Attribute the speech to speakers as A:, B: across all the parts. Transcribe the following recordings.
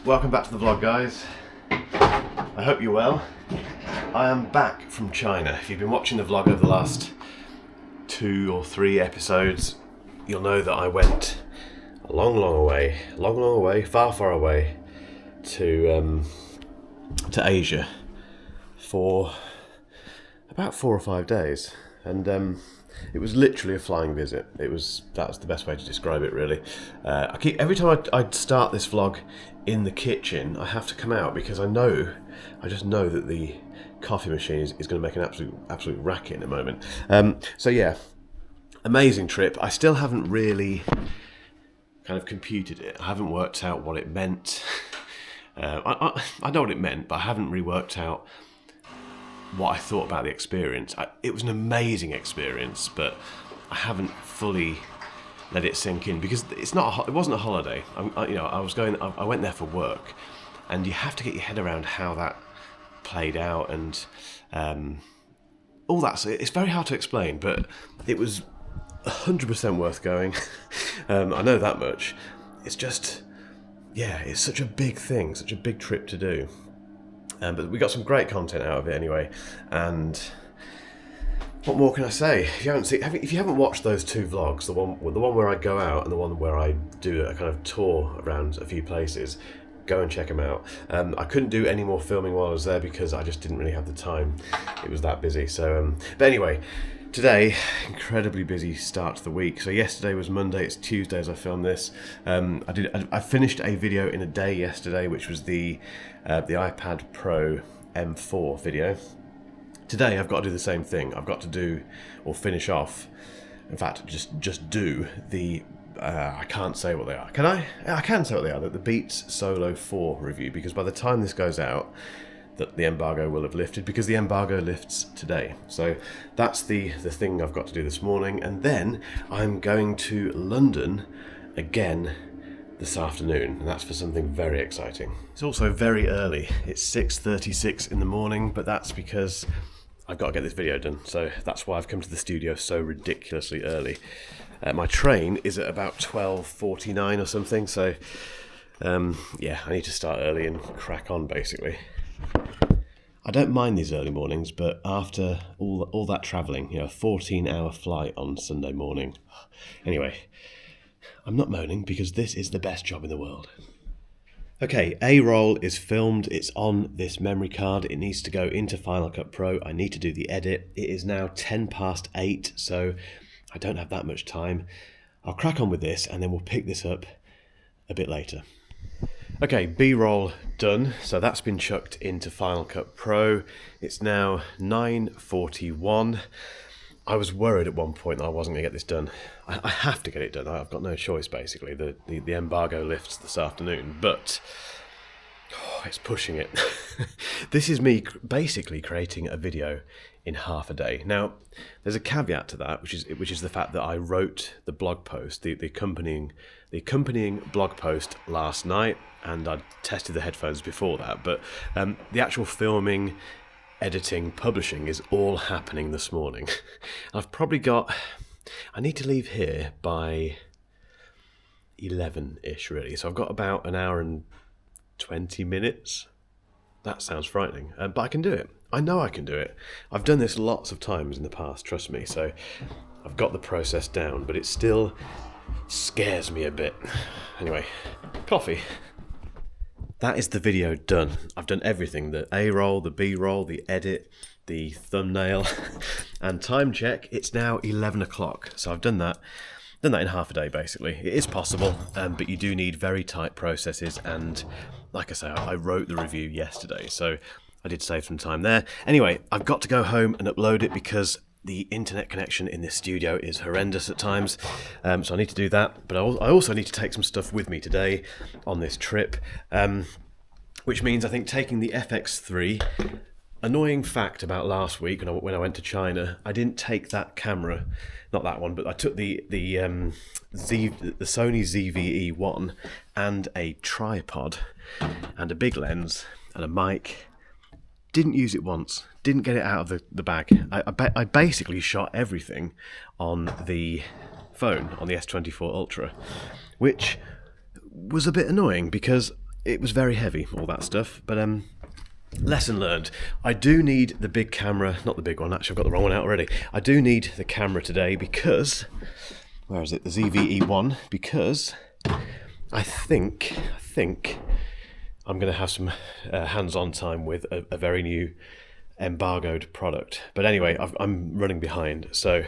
A: Welcome back to the vlog, guys. I hope you're well. I am back from China. If you've been watching the vlog over the last 2 or 3 episodes, you'll know that I went a long way, far away to Asia for about 4 or 5 days, and it was literally a flying visit. That's the best way to describe it, really. Every time I start this vlog in the kitchen, I have to come out because I just know that the coffee machine is going to make an absolute racket in a moment. So yeah, amazing trip. I still haven't really kind of computed it. I haven't worked out what it meant. I know what it meant, but I haven't really worked out what I thought about the experience. It was an amazing experience, but I haven't fully let it sink in because it wasn't a holiday. I went there for work, and you have to get your head around how that played out and all that. So it's very hard to explain, but it was 100% worth going. I know that much. It's just, yeah, it's such a big thing, such a big trip to do. But we got some great content out of it anyway, and what more can I say? If you haven't watched those 2 vlogs, the one where I go out and the one where I do a kind of tour around a few places, go and check them out. I couldn't do any more filming while I was there because I just didn't really have the time. It was that busy. So, but anyway, today, incredibly busy start to the week. So yesterday was Monday, it's Tuesday as I filmed this. I finished a video in a day yesterday, which was the iPad Pro M4 video. Today I've got to do the same thing. I've got to do, or finish off, in fact, just do the, I can't say what they are. Can I? I can say what they are, the Beats Solo 4 review, because by the time this goes out, that the embargo will have lifted, because the embargo lifts today. So that's the thing I've got to do this morning, and then I'm going to London again this afternoon, and that's for something very exciting. It's also very early. It's 6:36 in the morning, but that's because I've got to get this video done, so that's why I've come to the studio so ridiculously early. My train is at about 12:49 or something, so yeah, I need to start early and crack on, basically. I don't mind these early mornings, but after all that travelling, a 14-hour flight on Sunday morning. Anyway, I'm not moaning because this is the best job in the world. Okay, A-roll is filmed. It's on this memory card. It needs to go into Final Cut Pro. I need to do the edit. It is now 8:10, so I don't have that much time. I'll crack on with this and then we'll pick this up a bit later. Okay, B-roll done. So that's been chucked into Final Cut Pro. It's now 9:41. I was worried at one point that I wasn't going to get this done. I have to get it done. I've got no choice, basically. The embargo lifts this afternoon, but it's pushing it. This is me basically creating a video in half a day. Now, there's a caveat to that, which is the fact that I wrote the blog post, the accompanying blog post last night, and I tested the headphones before that. But the actual filming, editing, publishing is all happening this morning. I need to leave here by 11-ish, really. So I've got about an hour and 20 minutes. That sounds frightening, but I can do it. I know I can do it. I've done this lots of times in the past, trust me. So I've got the process down, but it still scares me a bit. Anyway, coffee. That is the video done. I've done everything, the A-roll, the B-roll, the edit, the thumbnail, and time check, it's now 11 o'clock. So I've done that in half a day, basically. It is possible, but you do need very tight processes, and like I say, I wrote the review yesterday, so I did save some time there. Anyway, I've got to go home and upload it because the internet connection in this studio is horrendous at times, so I need to do that. But I also need to take some stuff with me today on this trip, which means I think taking the FX3. Annoying fact about last week when I went to China, I didn't take that camera, not that one, but I took the Sony ZV-E1 and a tripod and a big lens and a mic. Didn't use it once. Didn't get it out of the bag. I basically shot everything on the phone, on the S24 Ultra, which was a bit annoying because it was very heavy, all that stuff, but lesson learned. I do need the big camera, not the big one, actually I've got the wrong one out already. I do need the camera today because, where is it, the ZV-E1, because I think I'm going to have some hands-on time with a very new embargoed product. But anyway, I'm running behind, so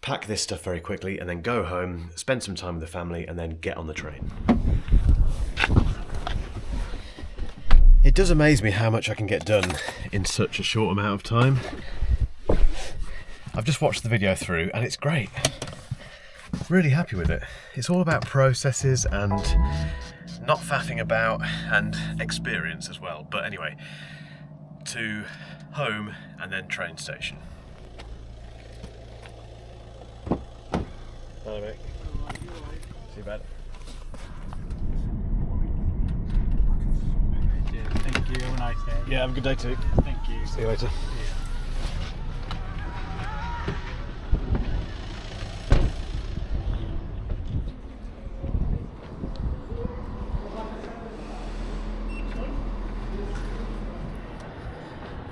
A: pack this stuff very quickly and then go home, spend some time with the family, and then get on the train. It does amaze me how much I can get done in such a short amount of time. I've just watched the video through and it's great. Really happy with it. It's all about processes and not faffing about, and experience as well. But anyway, to home and then train station. Hello mate. See you bad.
B: Thank you. Have a nice day.
A: Yeah, have a good day too.
B: Thank you.
A: See you later.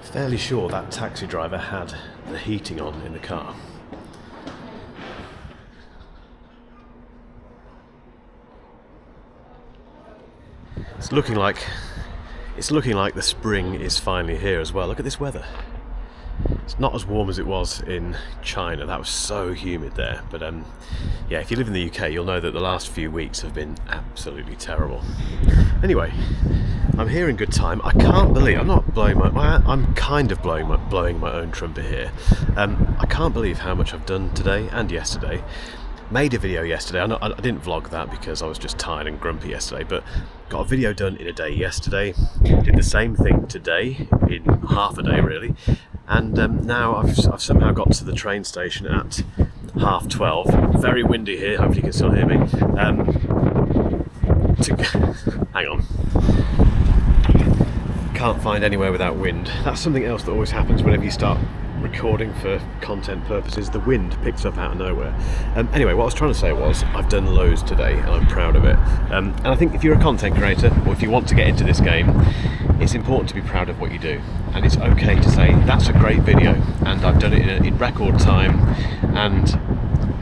A: Fairly sure that taxi driver had the heating on in the car. It's looking like the spring is finally here as well. Look at this weather. It's not as warm as it was in China. That was so humid there. But yeah, if you live in the UK, you'll know that the last few weeks have been absolutely terrible. Anyway, I'm here in good time. I can't believe, I'm kind of blowing my own trumpet here. I can't believe how much I've done today and yesterday. Made a video yesterday. I didn't vlog that because I was just tired and grumpy yesterday, but got a video done in a day yesterday. Did the same thing today in half a day really, and now I've somehow got to the train station at 12:30. Very windy here. Hopefully you can still hear me. Hang on. Can't find anywhere without wind. That's something else that always happens whenever you start recording for content purposes. The wind picks up out of nowhere. Anyway, what I was trying to say was I've done loads today and I'm proud of it. And I think if you're a content creator or if you want to get into this game, it's important to be proud of what you do. And it's okay to say that's a great video and I've done it in record time, and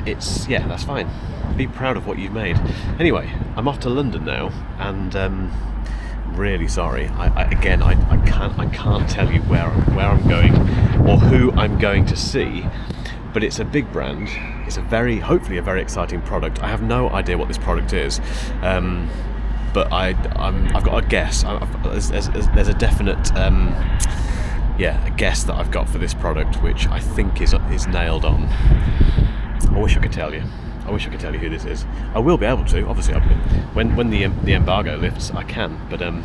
A: that's fine. Be proud of what you've made. Anyway, I'm off to London now, and really sorry. I can't tell you where I'm going or who I'm going to see, but it's a big brand. It's hopefully a very exciting product. I have no idea what this product is, but I've got a guess. There's a definite a guess that I've got for this product, which I think is nailed on. I wish I could tell you. I wish I could tell you who this is. I will be able to, obviously. When the embargo lifts, I can. But in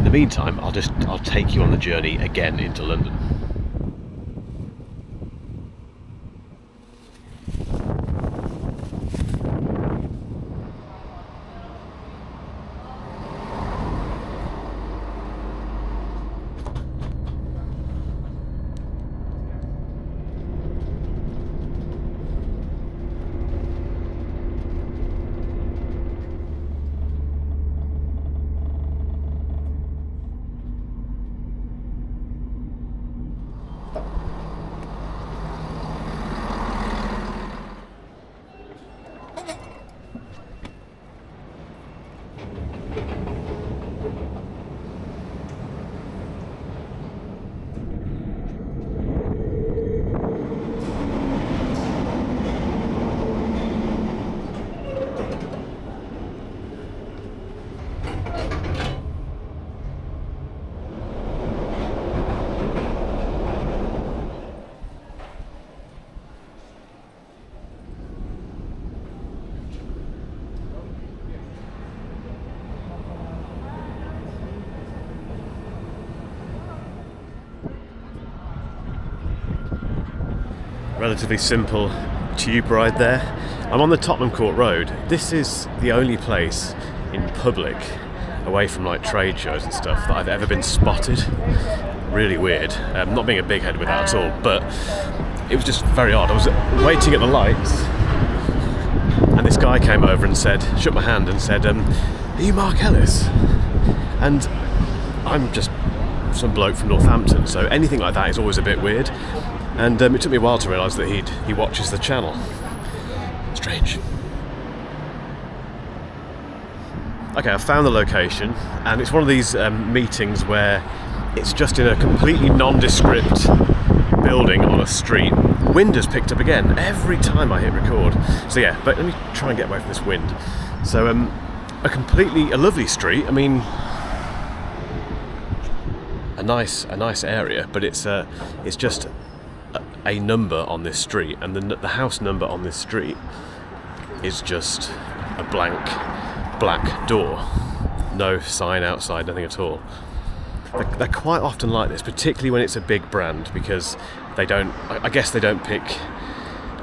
A: the meantime, I'll take you on the journey again into London. Relatively simple tube ride there. I'm on the Tottenham Court Road. This is the only place in public, away from like trade shows and stuff, that I've ever been spotted. Really weird. Not being a big head with that at all, but it was just very odd. I was waiting at the lights and this guy came over and shook my hand and said, "Are you Mark Ellis?" And I'm just some bloke from Northampton, so anything like that is always a bit weird. And it took me a while to realise that he watches the channel. Strange. Okay, I found the location, and it's one of these meetings where it's just in a completely nondescript building on a street. Wind has picked up again every time I hit record. So yeah, but let me try and get away from this wind. So a lovely street. I mean, a nice area, but it's just a number on this street, and the house number on this street is just a blank black door. No sign outside, nothing at all. They're quite often like this, particularly when it's a big brand, because I guess they don't pick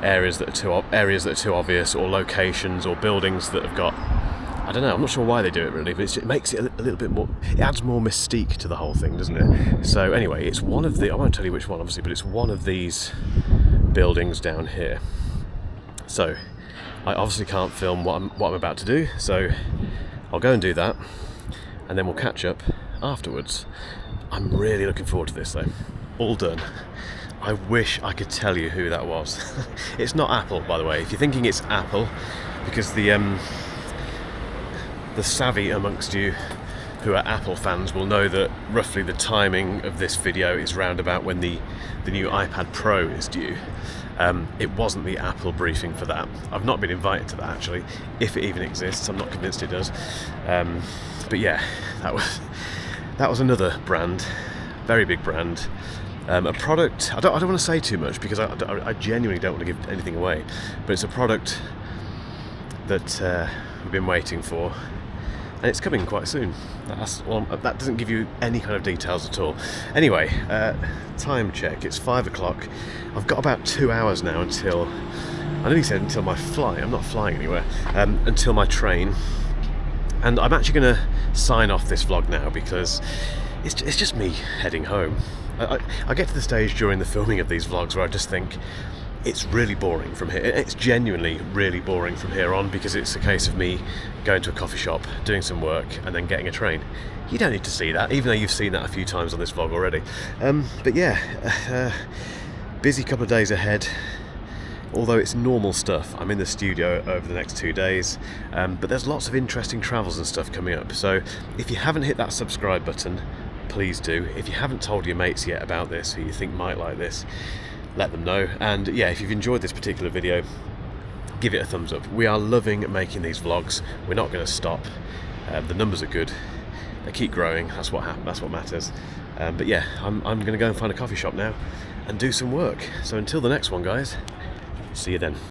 A: areas that are too obvious, or locations or buildings that have got, I don't know, I'm not sure why they do it really, but it makes it a little bit more, it adds more mystique to the whole thing, doesn't it? So anyway, it's one of the, I won't tell you which one obviously, but it's one of these buildings down here. So I obviously can't film what I'm about to do, so I'll go and do that, and then we'll catch up afterwards. I'm really looking forward to this though. All done. I wish I could tell you who that was. It's not Apple, by the way. If you're thinking it's Apple, because the savvy amongst you who are Apple fans will know that roughly the timing of this video is round about when the new iPad Pro is due. It wasn't the Apple briefing for that. I've not been invited to that actually, if it even exists. I'm not convinced it does. But yeah, that was another brand, very big brand. A product, I don't want to say too much because I genuinely don't want to give anything away, but it's a product that we've been waiting for, and it's coming quite soon. That doesn't give you any kind of details at all. Anyway, time check, it's 5 o'clock. I've got about 2 hours now until, I nearly said until my flight, I'm not flying anywhere, until my train. And I'm actually going to sign off this vlog now because it's just me heading home. I get to the stage during the filming of these vlogs where I just think it's really boring from here. It's genuinely really boring from here on, because it's a case of me going to a coffee shop, doing some work, and then getting a train. You don't need to see that, even though you've seen that a few times on this vlog already. But yeah, busy couple of days ahead. Although it's normal stuff. I'm in the studio over the next 2 days, but there's lots of interesting travels and stuff coming up. So if you haven't hit that subscribe button, please do. If you haven't told your mates yet about this, who you think might like this, let them know. And yeah, if you've enjoyed this particular video, give it a thumbs up. We are loving making these vlogs. We're not going to stop. The numbers are good. They keep growing. That's what matters. But yeah, I'm going to go and find a coffee shop now and do some work. So until the next one, guys, see you then.